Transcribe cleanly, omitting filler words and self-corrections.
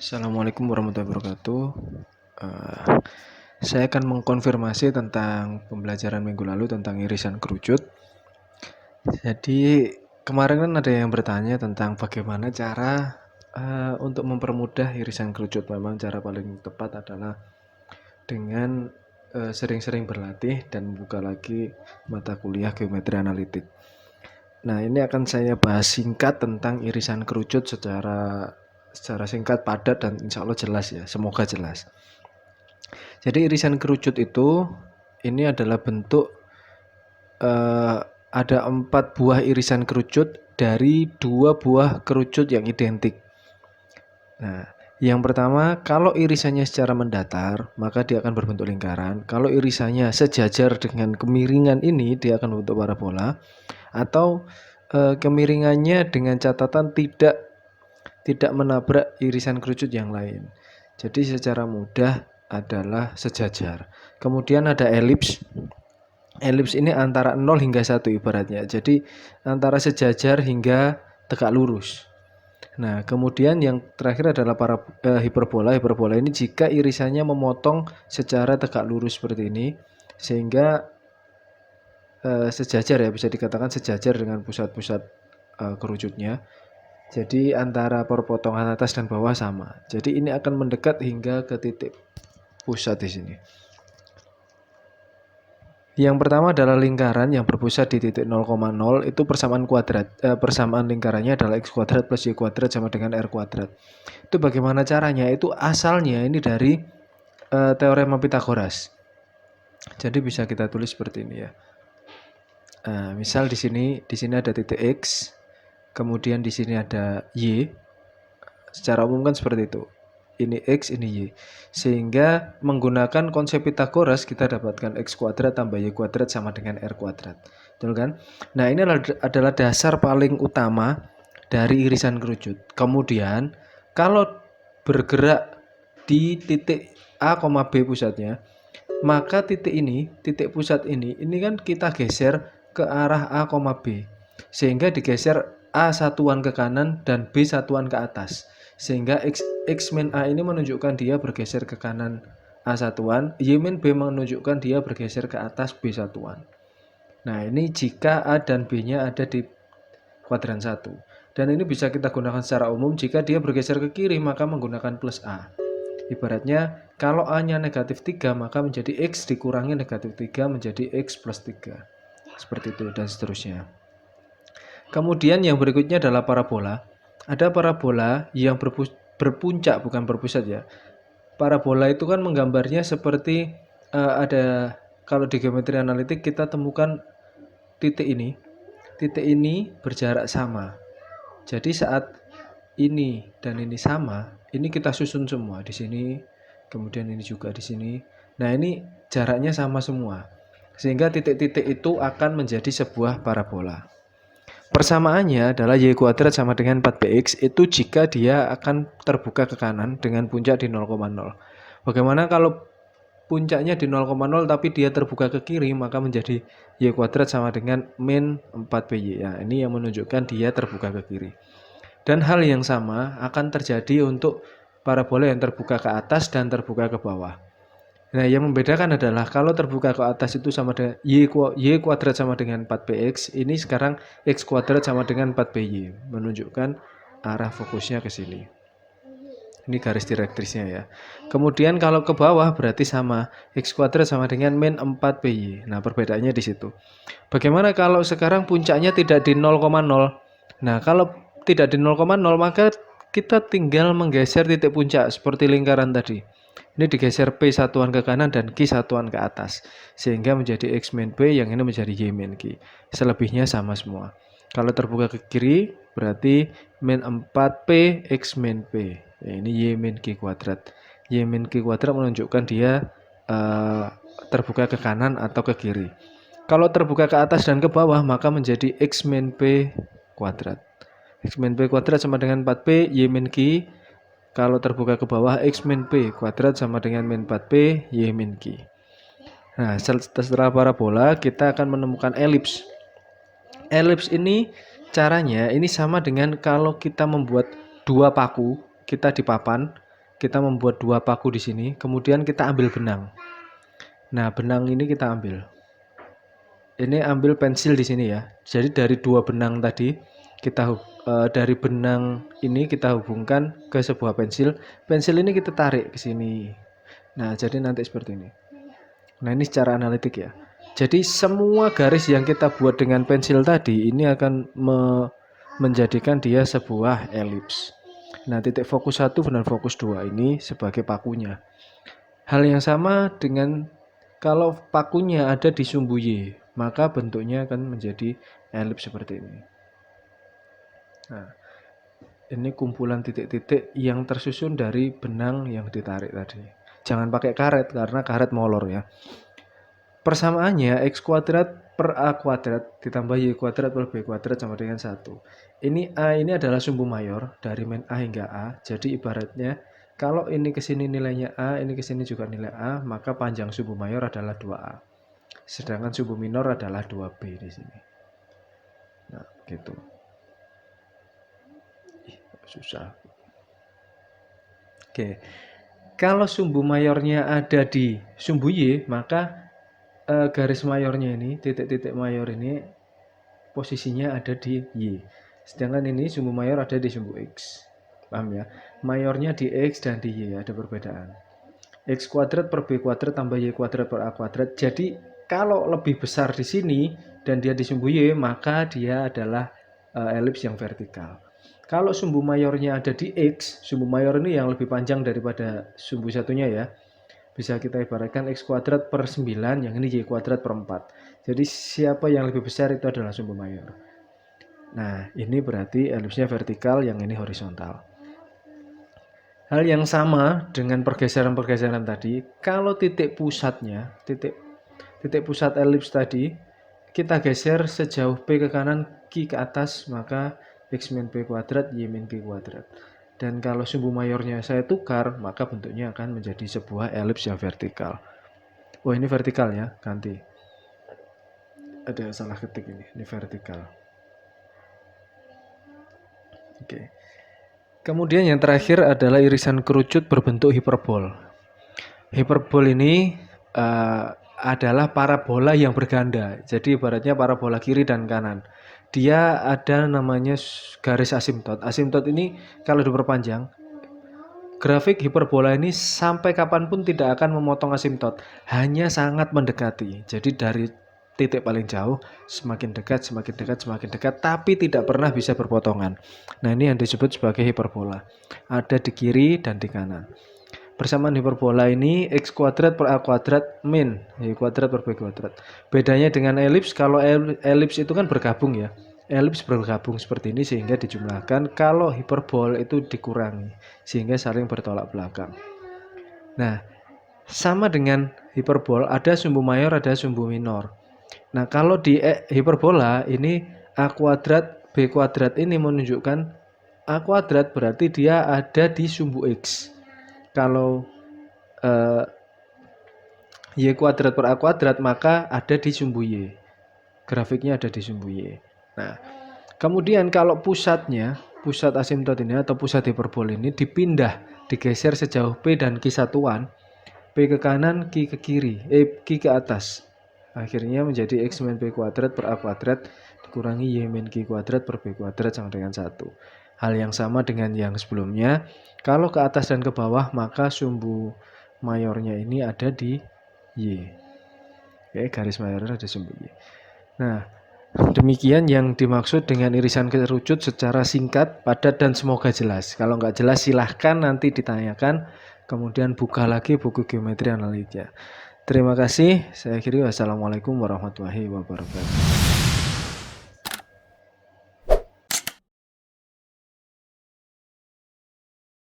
Assalamualaikum warahmatullahi wabarakatuh. Eh, saya akan mengkonfirmasi tentang pembelajaran minggu lalu tentang irisan kerucut. Jadi kemarin kan ada yang bertanya tentang bagaimana cara untuk mempermudah irisan kerucut. Memang cara paling tepat adalah dengan sering-sering berlatih dan membuka lagi mata kuliah geometri analitik. Nah, ini akan saya bahas singkat tentang irisan kerucut secara singkat, padat, dan insya Allah jelas ya. Semoga jelas. Jadi irisan kerucut itu ini adalah bentuk ada 4 buah irisan kerucut dari 2 buah kerucut yang identik. Nah, yang pertama, kalau irisannya secara mendatar, maka dia akan berbentuk lingkaran. Kalau irisannya sejajar dengan kemiringan ini, dia akan berbentuk parabola. Atau kemiringannya dengan catatan tidak menabrak irisan kerucut yang lain. Jadi secara mudah adalah sejajar. Kemudian ada elips. Elips ini antara 0 hingga 1 ibaratnya. Jadi antara sejajar hingga tegak lurus. Nah, kemudian yang terakhir adalah hiperbola. Hiperbola ini jika irisannya memotong secara tegak lurus seperti ini, sehingga sejajar ya, bisa dikatakan sejajar dengan pusat-pusat kerucutnya. Jadi antara perpotongan atas dan bawah sama. Jadi ini akan mendekat hingga ke titik pusat di sini. Yang pertama adalah lingkaran yang berpusat di titik 0,0, itu persamaan kuadrat. Persamaan lingkarannya adalah x kuadrat plus y kuadrat sama dengan r kuadrat. Itu bagaimana caranya? Itu asalnya ini dari teorema Pitagoras. Jadi bisa kita tulis seperti ini ya. Misal di sini ada titik x, kemudian di sini ada y. Secara umum kan seperti itu. Ini x, ini y. Sehingga menggunakan konsep Pitagoras kita dapatkan x kuadrat tambah y kuadrat sama dengan r kuadrat. Betul kan? Nah, ini adalah dasar paling utama dari irisan kerucut. Kemudian kalau bergerak di titik A, B pusatnya, maka titik pusat ini kan kita geser ke arah A, B, sehingga digeser A satuan ke kanan dan B satuan ke atas, sehingga X min A ini menunjukkan dia bergeser ke kanan A satuan, Y min B menunjukkan dia bergeser ke atas B satuan. Nah, ini jika A dan B nya ada di kuadran 1. Dan ini bisa kita gunakan secara umum. Jika dia bergeser ke kiri maka menggunakan plus A. Ibaratnya kalau A nya negatif 3 maka menjadi X dikurangi negatif 3 menjadi X plus 3. Seperti itu dan seterusnya. Kemudian yang berikutnya adalah parabola. Ada parabola yang berpuncak, bukan berpusat ya. Parabola itu kan menggambarnya seperti ada, kalau di geometri analitik kita temukan titik ini. Titik ini berjarak sama. Jadi saat ini dan ini sama, ini kita susun semua di sini, kemudian ini juga di sini. Nah, ini jaraknya sama semua. Sehingga titik-titik itu akan menjadi sebuah parabola. Persamaannya adalah y kuadrat sama dengan 4bx itu jika dia akan terbuka ke kanan dengan puncak di 0,0. Bagaimana kalau puncaknya di 0,0 tapi dia terbuka ke kiri, maka menjadi y kuadrat sama dengan min 4by. Ya, ini yang menunjukkan dia terbuka ke kiri. Dan hal yang sama akan terjadi untuk parabola yang terbuka ke atas dan terbuka ke bawah. Nah, yang membedakan adalah kalau terbuka ke atas itu sama dengan y kuadrat sama dengan 4bx, ini sekarang x kuadrat sama dengan 4by, menunjukkan arah fokusnya ke sini. Ini garis direktrisnya ya. Kemudian kalau ke bawah berarti sama x kuadrat sama dengan min 4by. Nah, perbedaannya di situ. Bagaimana kalau sekarang puncaknya tidak di 0,0? Nah, kalau tidak di 0,0 maka kita tinggal menggeser titik puncak seperti lingkaran tadi. Ini digeser P satuan ke kanan dan Q satuan ke atas, sehingga menjadi X min P, yang ini menjadi Y min Q. Selebihnya sama semua. Kalau terbuka ke kiri berarti min 4P X min P. Ya, ini Y min Q kuadrat. Y min Q kuadrat menunjukkan dia terbuka ke kanan atau ke kiri. Kalau terbuka ke atas dan ke bawah maka menjadi X min P kuadrat. X min P kuadrat sama dengan 4P Y min Q. Kalau terbuka ke bawah X min P kuadrat sama dengan min 4P Y min Q. Nah, setelah parabola kita akan menemukan elips. Elips ini caranya ini sama dengan kalau kita membuat dua paku, kita di papan. kita membuat 2 paku di sini, kemudian kita ambil benang. Nah, benang ini kita ambil. Ini ambil pensil di sini ya. Jadi dari 2 benang tadi kita dari benang ini kita hubungkan ke sebuah pensil. Pensil ini kita tarik ke sini. Nah, jadi nanti seperti ini. Nah, ini secara analitik ya. Jadi semua garis yang kita buat dengan pensil tadi ini akan menjadikan dia sebuah elips. Nah, titik fokus 1 dan fokus 2 ini sebagai pakunya. Hal yang sama dengan kalau pakunya ada di sumbu Y, maka bentuknya akan menjadi elips seperti ini. Nah, ini kumpulan titik-titik yang tersusun dari benang yang ditarik tadi. Jangan pakai karet karena karet molor ya. Persamaannya X kuadrat per A kuadrat ditambah Y kuadrat per B kuadrat sama dengan 1. Ini A ini adalah sumbu mayor dari main A hingga A. Jadi ibaratnya kalau ini ke sini nilainya A, ini ke sini juga nilai A, maka panjang sumbu mayor adalah 2A. Sedangkan sumbu minor adalah 2B di sini. Nah, gitu. Susah. Oke. Kalau sumbu mayornya ada di sumbu Y, maka garis mayornya ini, titik-titik mayor ini posisinya ada di Y. Sedangkan ini sumbu mayor ada di sumbu X. Paham ya? Mayornya di X dan di Y, ada perbedaan. X kuadrat per B kuadrat tambah Y kuadrat per A kuadrat. Jadi kalau lebih besar di sini dan dia di sumbu Y, maka dia adalah elips yang vertikal. Kalau sumbu mayornya ada di X, sumbu mayor ini yang lebih panjang daripada sumbu satunya ya. Bisa kita ibaratkan X kuadrat per 9, yang ini Y kuadrat per 4. Jadi siapa yang lebih besar itu adalah sumbu mayor. Nah, ini berarti elipsnya vertikal, yang ini horizontal. Hal yang sama dengan pergeseran-pergeseran tadi, kalau titik pusatnya, titik pusat elips tadi, kita geser sejauh P ke kanan, Q ke atas, maka X min P kuadrat, Y min Q kuadrat. Dan kalau sumbu mayornya saya tukar, maka bentuknya akan menjadi sebuah elips yang vertikal. Oh, ini vertikal ya, ganti. Ada salah ketik ini vertikal. Oke. Kemudian yang terakhir adalah irisan kerucut berbentuk hiperbol. Hiperbol ini adalah parabola yang berganda. Jadi ibaratnya parabola kiri dan kanan. Dia ada namanya garis asimtot. Asimtot ini kalau diperpanjang, grafik hiperbola ini sampai kapanpun tidak akan memotong asimtot, hanya sangat mendekati. Jadi dari titik paling jauh semakin dekat, semakin dekat, semakin dekat, tapi tidak pernah bisa berpotongan. Nah, ini yang disebut sebagai hiperbola. Ada di kiri dan di kanan. Persamaan hiperbola ini X kuadrat per A kuadrat min Y kuadrat per B kuadrat. Bedanya dengan elips, kalau elips itu kan bergabung ya. Elips bergabung seperti ini sehingga dijumlahkan, kalau hiperbol itu dikurangi sehingga saling bertolak belakang. Nah, sama dengan hiperbol, ada sumbu mayor, ada sumbu minor. Nah, kalau di hiperbola ini A kuadrat B kuadrat ini menunjukkan A kuadrat berarti dia ada di sumbu X. Kalau Y kuadrat per A kuadrat maka ada di sumbu Y. Grafiknya ada di sumbu Y. Nah, kemudian kalau pusat asimtot ini atau pusat hiperbol ini dipindah, digeser sejauh P dan Q satuan, P ke kanan, Q ke kiri, Q ke atas. Akhirnya menjadi X min P kuadrat per A kuadrat dikurangi Y min Q kuadrat per B kuadrat sama dengan 1. Hal yang sama dengan yang sebelumnya. Kalau ke atas dan ke bawah, maka sumbu mayornya ini ada di Y. Oke, garis mayornya ada sumbu Y. Nah, demikian yang dimaksud dengan irisan kerucut secara singkat, padat, dan semoga jelas. Kalau nggak jelas silahkan nanti ditanyakan, kemudian buka lagi buku geometri analitiknya. Terima kasih, saya akhiri. Wassalamualaikum warahmatullahi wabarakatuh.